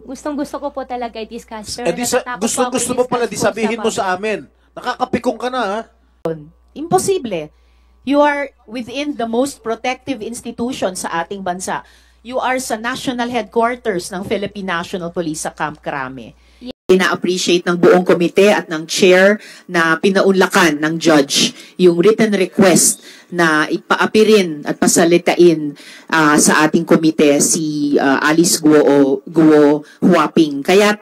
gustong-gusto ko po talaga i-discuss. Pero gusto mo pala, di sabihin mo sa amin. Nakakapikong ka na, ha? Imposible. You are within the most protective institution sa ating bansa. You are sa national headquarters ng Philippine National Police sa Camp Crame. Ina-appreciate ng buong komite at ng chair na pinaunlakan ng judge yung written request na ipaapirin at pasalitain sa ating komite si Alice Guo Huaping. Kaya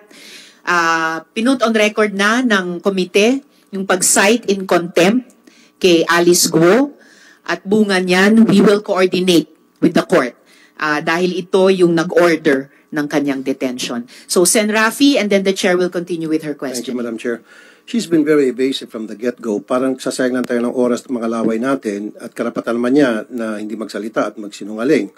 pinut on record na ng komite yung pag-cite in contempt kay Alice Guo at bunga niyan, we will coordinate with the court dahil ito yung nag-order ng kanyang detention. So, Sen. Rafi, and then the chair will continue with her question. Thank you, Madam Chair. She's been very evasive from the get-go. Parang sasayang lang tayo ng oras ng mga laway natin at karapatan naman niya na hindi magsalita at magsinungaling.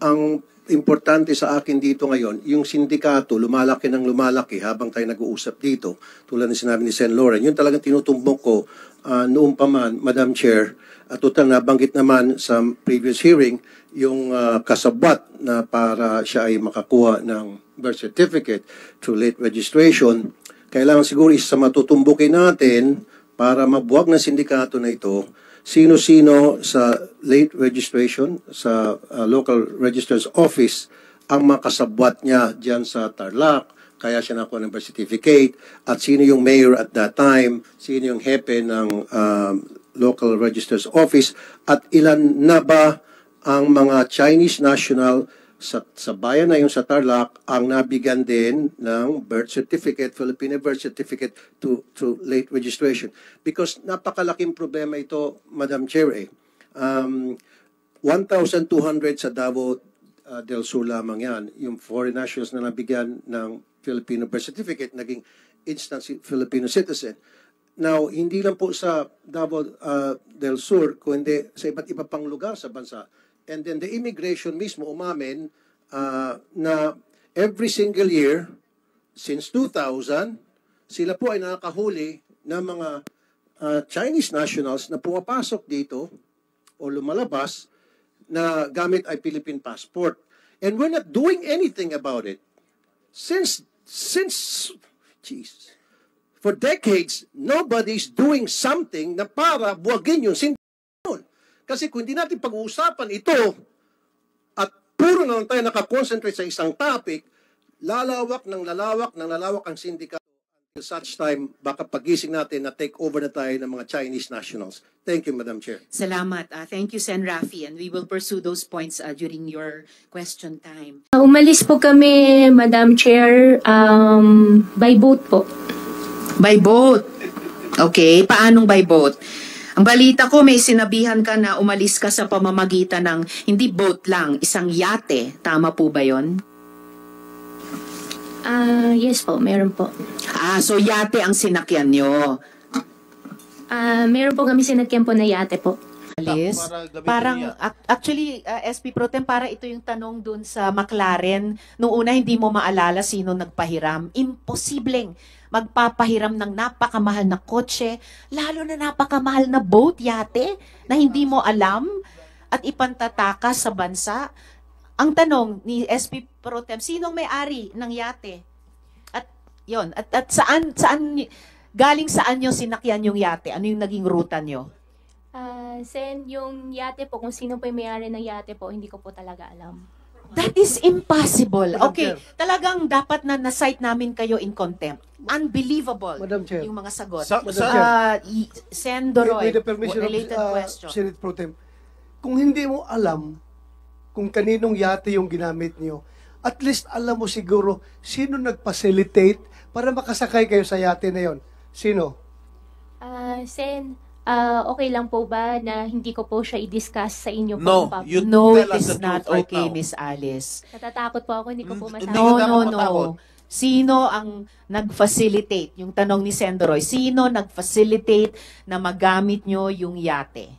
Ang importante sa akin dito ngayon, yung sindikato lumalaki ng lumalaki habang tayo nag-uusap dito. Tulad ng sinabi ni Sen. Lauren, yun talagang tinutumbok ko noong pa man, Madam Chair, at total nabanggit naman sa previous hearing, yung kasabwat na para siya ay makakuha ng birth certificate through late registration, kailangan siguro isa sa matutumbukin natin para mabuwag ng sindikato na ito, sino-sino sa late registration, sa local registrar's office, ang makasabwat niya dyan sa Tarlac, kaya siya nakuha ng birth certificate, at sino yung mayor at that time, sino yung hepe ng local registrar's office, at ilan na ba ang mga Chinese national sa bayan na yung sa Tarlac ang nabigyan din ng birth certificate, Filipino birth certificate to late registration. Because napakalaking problema ito, Madam Chair. 1,200 sa Davao del Sur lamang yan. Yung foreign nationals na nabigyan ng Filipino birth certificate, naging instant Filipino citizen. Now, hindi lang po sa Davao del Sur, kundi sa iba't iba pang lugar sa bansa. And then the immigration mismo umamin na every single year, since 2000, sila po ay nakakahuli ng mga Chinese nationals na pumapasok dito o lumalabas na gamit ay Philippine passport. And we're not doing anything about it. Since for decades, nobody's doing something na para buwagin yung sindikato. Kasi kung hindi natin pag-uusapan ito at puro na lang tayo nakakonsentrate sa isang topic, lalawak ang sindikato until such time baka pagising natin na take over na tayo ng mga Chinese nationals. Thank you, Madam Chair. Salamat. Thank you, Sen. Rafi, and we will pursue those points during your question time. Umalis po kami, Madam Chair, by boat po. By boat? Okay. Paanong by boat? Ang balita ko, may sinabihan ka na umalis ka sa pamamagitan ng hindi boat lang, isang yate. Tama po ba yon? Yes po, meron po. So yate ang sinakyan nyo? Meron po kami sinakyan po na yate po. Alice, parang actually, SP Pro Tem, para ito yung tanong dun sa McLaren. Nung una, hindi mo maalala sino nagpahiram. Imposibleng magpapahiram ng napakamahal na kotse, lalo na napakamahal na boat, yate, na hindi mo alam at ipantatakas sa bansa. Ang tanong ni SP Pro Tem, sinong may-ari ng yate? At yon, at saan galing saan nyo sinakyan yung yate? Ano yung naging ruta nyo? Sen, yung yate po, kung sino po yung may-ari ng yate po, hindi ko po talaga alam. That is impossible. Okay, talagang dapat na na-cite namin kayo in contempt. Unbelievable Madam Chair. yung mga sagot. Sen Doroy, with the permission related of question. Senate Pro Tem, kung hindi mo alam kung kaninong yate yung ginamit niyo, at least alam mo siguro sino nag-facilitate para makasakay kayo sa yate na yon. Sino? Sen, okay lang po ba na hindi ko po siya i-discuss sa inyo po? No, No, tell it us is the not truth right okay, now. Miss Alice. Natatakot po ako, hindi ko po masabi. No. Sino ang nag-facilitate? Yung tanong ni Sendoroy, sino nag-facilitate na magamit nyo yung yate?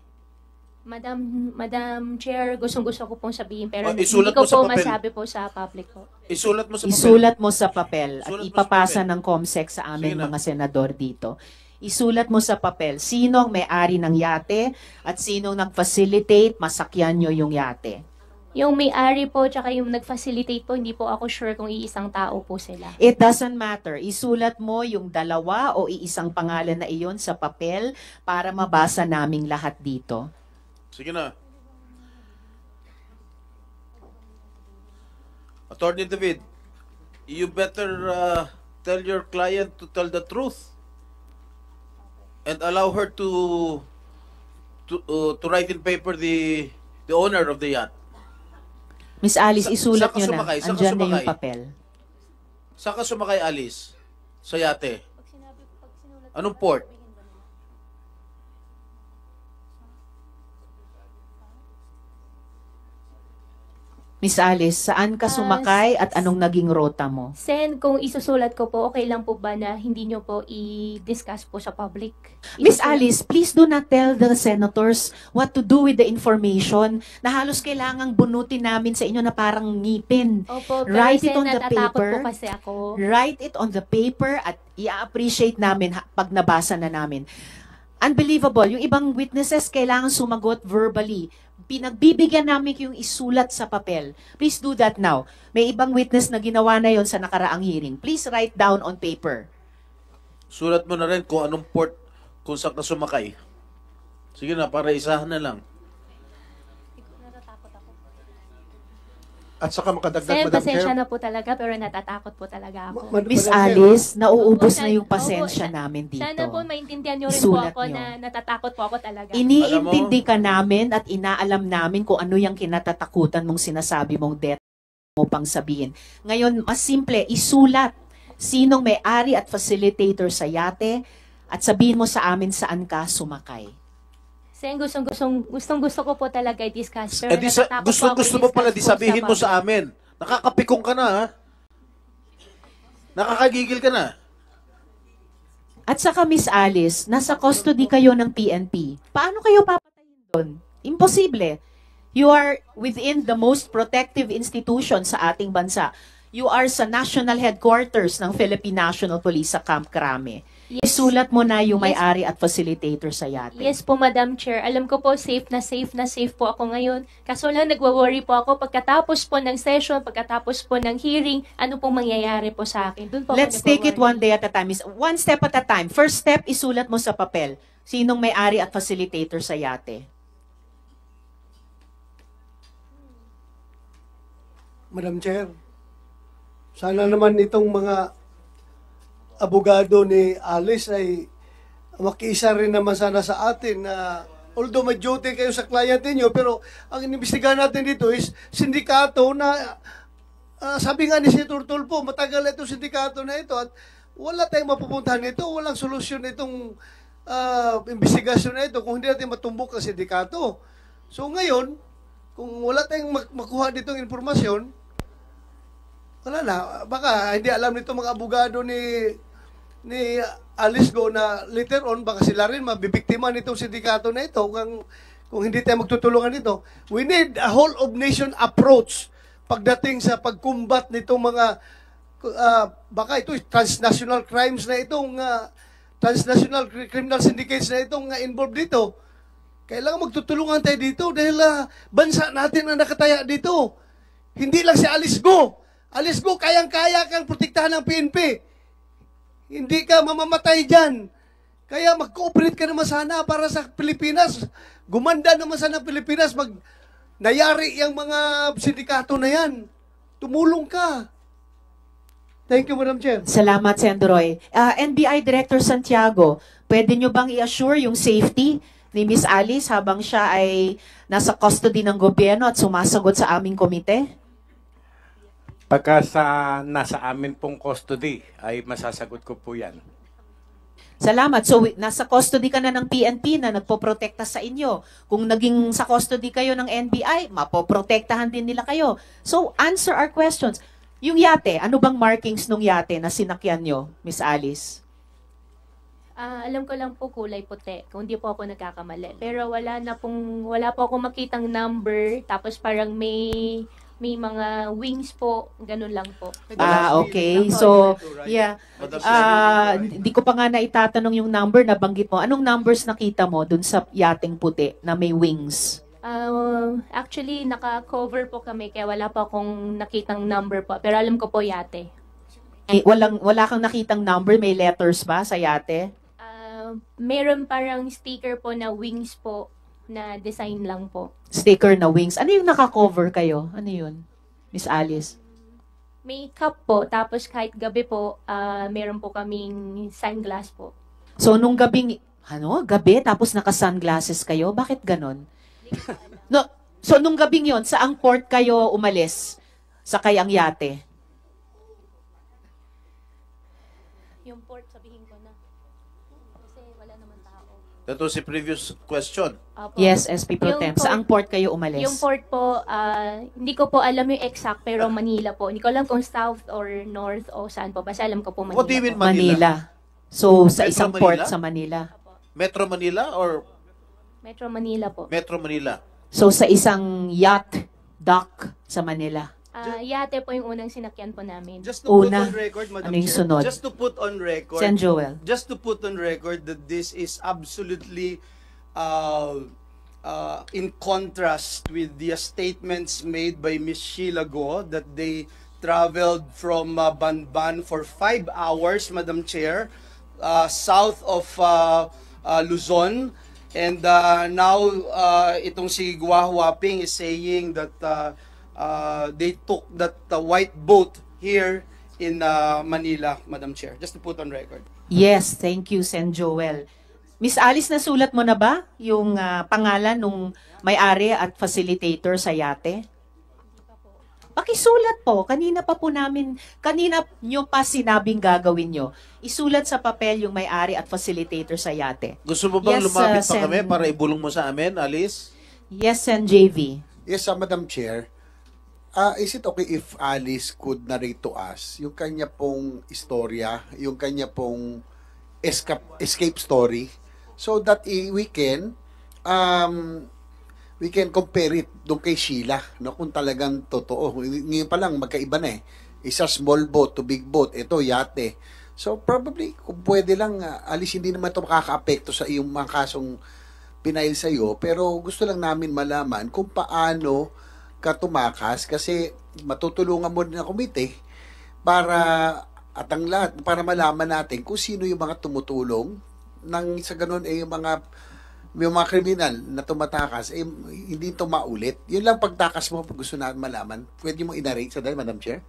Madam Chair, gustong-gusto ko pong sabihin, pero hindi isulat ko mo sa po papel. masabi po sa public po. Isulat mo sa papel. Isulat mo sa papel at Isulat mo sa ipapasa papel. ng COMSEC sa aming Sige na. mga senador dito. Isulat mo sa papel sino ang may-ari ng yate at sino ang nag-facilitate masakyan nyo yung yate. Yung may-ari po, tsaka yung nag-facilitate po, hindi po ako sure kung iisang tao po sila. It doesn't matter. Isulat mo yung dalawa o iisang pangalan na iyon sa papel para mabasa naming lahat dito. Sige na. Attorney David, you better tell your client to tell the truth and allow her to write in paper the owner of the yacht. Miss Alice, isulat Saan ka nyo na. sumakay? Saan ka Andyan na yung sumakay? papel. Saan ka sumakay, Alice? Sa yate? Anong port? Miss Alice, saan ka sumakay at anong naging rota mo? Sen, kung isusulat ko po, okay lang po ba na hindi nyo po i-discuss po sa public? Miss Isusulat- Alice, please do not tell the senators what to do with the information na halos kailangang bunutin namin sa inyo na parang ngipin. Opo, pero Write it Sen, on the natatakot paper. po kasi ako. Write it on the paper at i-appreciate namin pag nabasa na namin. Unbelievable. Yung ibang witnesses kailangan sumagot verbally. Pinagbibigyan namin yung isulat sa papel. Please do that now. May ibang witness na ginawa na yon sa nakaraang hearing. Please write down on paper. Sulat mo na rin kung anong port, kung saan ka sumakay. Sige na, para isahan na lang. At saka makadagdag, Sen, Madam pasensya Chair. na po talaga, pero natatakot po talaga ako. Miss Madam Chair, Alice, nauubos Opo, na yung opo, pasensya sa- namin dito. Sana po maintindihan nyo rin po Isulat ako nyo. na natatakot po ako talaga. Iniintindi ka namin at inaalam namin kung ano yung kinatatakutan mong sinasabi mong death mo pang sabihin. Ngayon, mas simple, isulat sinong may-ari at facilitator sa yate at sabihin mo sa amin saan ka sumakay. Sen, gustong-gusto ko po talaga i-discuss. Pero Eh, natatakot po ako gusto mo pala di i-discuss po sabihin mo public. sa amin. Nakakapikong ka na, ha? Nakakagigil ka na. At saka Miss Alice, nasa custody kayo ng PNP. Paano kayo papatayin doon? Imposible. You are within the most protective institution sa ating bansa. You are sa national headquarters ng Philippine National Police sa Camp Crame. Yes. Isulat mo na yung Yes. may-ari at facilitator sa yate. Yes po, Madam Chair. Alam ko po, safe na safe po ako ngayon. Kaso lang, nagwa-worry po ako pagkatapos po ng session, pagkatapos po ng hearing, ano pong mangyayari po sa akin. Doon po Let's ako take it one nagwa-worry. day at a time. One step at a time. First step, isulat mo sa papel. Sinong may-ari at facilitator sa yate? Madam Chair, sana naman itong mga abogado ni Alice ay makiisa rin naman sana sa atin na although may duty kayo sa client niyo, pero ang inimbestigahan natin dito is sindikato na sabi nga ni Senator Tulfo, matagal itong sindikato na ito at wala tayong mapupuntahan nito, walang solusyon itong investigasyon na ito kung hindi natin matumbok ang sindikato. So ngayon, kung wala tayong makuha ditong informasyon, wala na. Baka hindi alam nito mga abogado ni Alice Go na later on, baka sila rin mabibiktima nitong sindikato na ito kung hindi tayo magtutulungan nito. We need a whole of nation approach pagdating sa pagkumbat nitong mga baka ito transnational crimes na itong transnational criminal syndicates na itong involved dito. Kailangan magtutulungan tayo dito dahil bansa natin ang nakataya dito. Hindi lang si Alice Go. Alice Go, kayang-kaya kang protektahan ng PNP. Hindi ka mamamatay dyan. Kaya mag-cooperate ka naman sana para sa Pilipinas. Gumanda naman sana ang Pilipinas. Nayari yung mga sindikato na yan. Tumulong ka. Thank you, Madam Chair. Salamat, Sendroy. NBI Director Santiago, pwede nyo bang i-assure yung safety ni Miss Alice habang siya ay nasa custody ng gobyerno at sumasagot sa aming komite? Pagka nasa amin pong custody, ay masasagot ko po yan. Salamat. So, nasa custody ka na ng PNP na nagpoprotekta sa inyo. Kung naging sa custody kayo ng NBI, mapoprotektahan din nila kayo. So, answer our questions. Yung yate, ano bang markings nung yate na sinakyan nyo, Miss Alice? Alam ko lang po kulay puti, kung hindi po ako nagkakamali. Pero wala po ako makitang number, tapos parang may mga wings po, ganun lang po. Okay. So, yeah. Madam Hindi ko pa nga naitatanong yung number na banggit mo. Anong numbers nakita mo dun sa yating puti na may wings? Actually, naka-cover po kami kaya wala pa akong nakitang number po. Pero alam ko po yate. Wala kang nakitang number, may letters ba sa yate? Meron parang sticker po na wings po na design lang po. Sticker na wings. Ano yung naka-cover kayo? Ano yun, Miss Alice? May cup po, tapos kahit gabi po, meron po kaming sunglass po. So, nung gabi, tapos naka-sunglasses kayo? Bakit ganon? No, so, nung gabing yon, saang port kayo umalis? Sakay ang yate? Yung port, sabihin ko na. Kasi wala naman tao. That was the previous question. Opo. Yes, SP Pro Yung Temp. port- Saang port kayo umalis? Yung port po, hindi ko po alam yung exact, pero Manila po. Hindi ko alam kung south or north o saan po. Basta alam ko po Manila What do you mean po. Manila? So, sa Metro isang Manila? port sa Manila. Metro Manila or Metro Manila po. Metro Manila? So, sa isang yacht dock sa Manila. Yate po yung unang sinakyan po namin. Just to put Una, on record, Madam ano yung Chair. sunod? Just to put on record. Sen Joel. Just to put on record that this is absolutely in contrast with the statements made by Ms. Sheila Go that they traveled from Banban for 5 hours, Madam Chair, south of Luzon. And now, itong si Gua Huaping is saying that they took that white boat here in Manila, Madam Chair. Just to put on record. Yes, thank you, Sen Joel. Miss Alice, nasulat mo na ba yung pangalan nung may-ari at facilitator sa yate? Pakisulat po. Kanina nyo pa sinabing gagawin nyo. Isulat sa papel yung may-ari at facilitator sa yate. Gusto mo bang Yes, lumapit pa Sen- kami para ibulong mo sa amin, Alice? Yes, Sen JV. Yes, Madam Chair. Is it okay if Alice could narrate to us yung kanya pong istorya, yung kanya pong escape story, so that we can compare it doon kay Sheila, no, kung talagang totoo. Ngayon pa lang, magkaiba na eh. Isa small boat to big boat, ito yate. So probably, kung pwede lang, Alice, hindi naman ito makaka-apekto sa iyong mga kasong pinail sa iyo, pero gusto lang namin malaman kung paano ka tumakas, kasi matutulungan mo din ang komite para at ang lahat, para malaman natin kung sino yung mga tumutulong nang sa ganun yung mga kriminal na tumatakas, hindi ito maulit. Yun lang pagtakas mo, pag gusto natin malaman. Pwede mo inarate sa dahil, Madam Chair?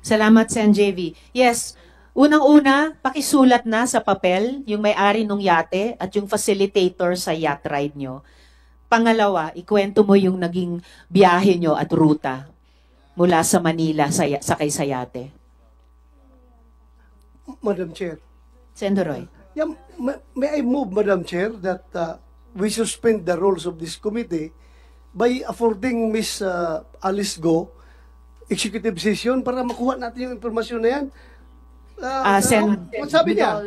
Salamat, Sen JV. Yes, unang-una, pakisulat na sa papel yung may-ari ng yate at yung facilitator sa yacht ride nyo. Pangalawa, ikwento mo yung naging biyahe nyo at ruta mula sa Manila sakay sa yate. Madam Chair. Sen Doroy. Yeah, may I move, Madam Chair, that we suspend the rules of this committee by affording Ms. Alice Go executive session para makuha natin yung informasyon na yan. Sabi niya,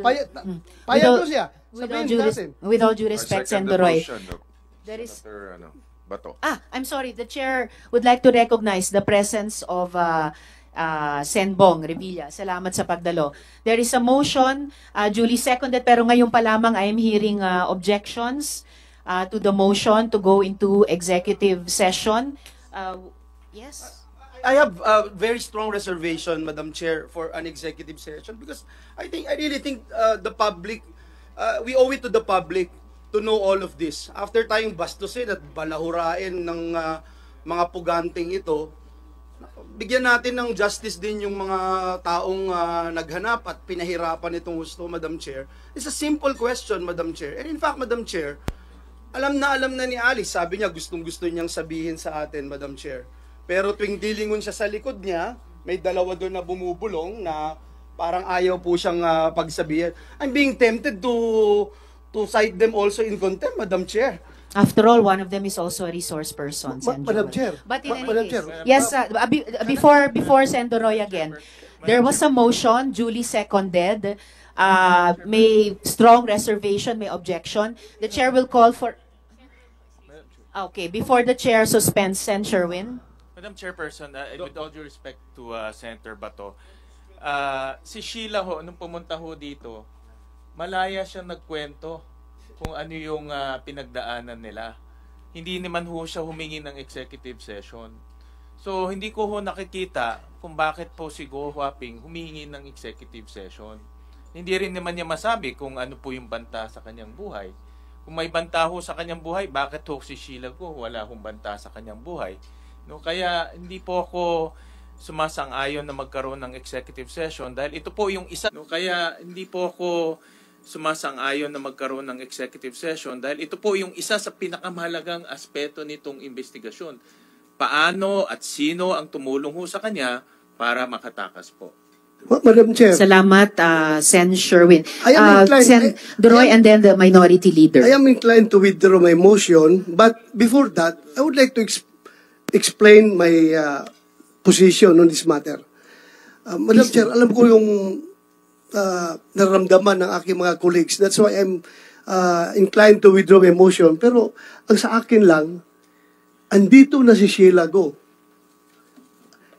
payag ko siya. Sabihin natin. With all due respect, Sen Doroy. There is... Bato. I'm sorry. The chair would like to recognize the presence of Sen Bong Revilla. Salamat sa pagdalo. There is a motion, duly seconded, pero ngayon pa lamang I am hearing objections to the motion to go into executive session. Yes? I have a very strong reservation, Madam Chair, for an executive session because I really think the public, we owe it to the public to know all of this. After tayong bastusin at balahurain ng mga puganting ito, bigyan natin ng justice din yung mga taong naghanap at pinahirapan itong gusto, Madam Chair. It's a simple question, Madam Chair. And in fact, Madam Chair, alam na ni Alice, sabi niya gustong-gusto niyang sabihin sa atin, Madam Chair. Pero tuwing dilingon siya sa likod niya, may dalawa doon na bumubulong na parang ayaw po siyang pagsabihin. I'm being tempted to cite them also in contempt, Madam Chair. After all, one of them is also a resource person, Sen Madam Joel. Chair. But in any Madam case, Chair. yes, before Sen Doroy again, there was a motion, duly seconded, may strong reservation, may objection. The chair will call for... Okay, before the chair suspends, Sen Sherwin. Madam Chairperson, with all due respect to Senator Bato, si Sheila ho, nung pumunta ho dito, malaya siyang nagkwento kung ano yung pinagdaanan nila. hindi naman ho siya humingi ng executive session. So, hindi ko ho nakikita kung bakit po si Go Huaping humingi ng executive session. Hindi rin naman niya masabi kung ano po yung banta sa kanyang buhay. Kung may banta ho sa kanyang buhay, bakit ho si Sheila Go wala hong banta sa kanyang buhay? No, kaya hindi po ako sumasang-ayon na magkaroon ng executive session dahil ito po yung isa. No, kaya hindi po ako sumasang-ayon na magkaroon ng executive session dahil ito po yung isa sa pinakamahalagang aspeto nitong investigasyon. Paano at sino ang tumulong ho sa kanya para makatakas po. Madam Chair, Salamat, Sen. Sherwin. I am inclined- Sen. Duroy and then the minority leader. I am inclined to withdraw my motion, but before that, I would like to explain my position on this matter. Madam Chair, alam ko yung nararamdaman ng aking mga colleagues. That's why I'm inclined to withdraw my motion. Pero ang sa akin lang, andito na si Sheila Go.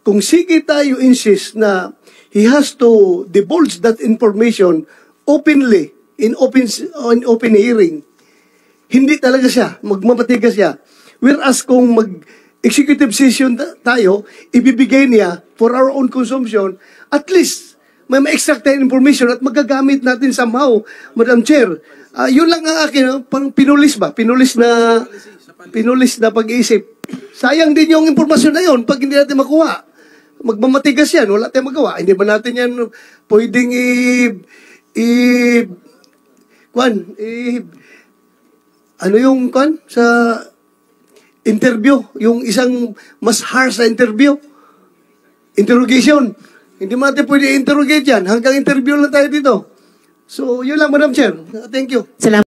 Kung sige tayo insist na he has to divulge that information openly, in open hearing, hindi talaga siya, magmamatigas siya. Whereas kung mag-executive session tayo, ibibigay niya for our own consumption, at least may ma-extract tayo information at magagamit natin somehow, Madam Chair. Yun lang ang akin, parang pinulis ba? Pinulis na pag-iisip. Sayang din yung impormasyon na yun pag hindi natin makuha. Magmamatigas yan, wala tayong magawa. Hindi ba natin yan pwedeng ano yung sa interview, yung isang mas harsh na interview, interrogation. Hindi mo natin pwede interrogate yan. Hanggang interview lang tayo dito. So, yun lang, Madam Chair. Thank you. Salamat.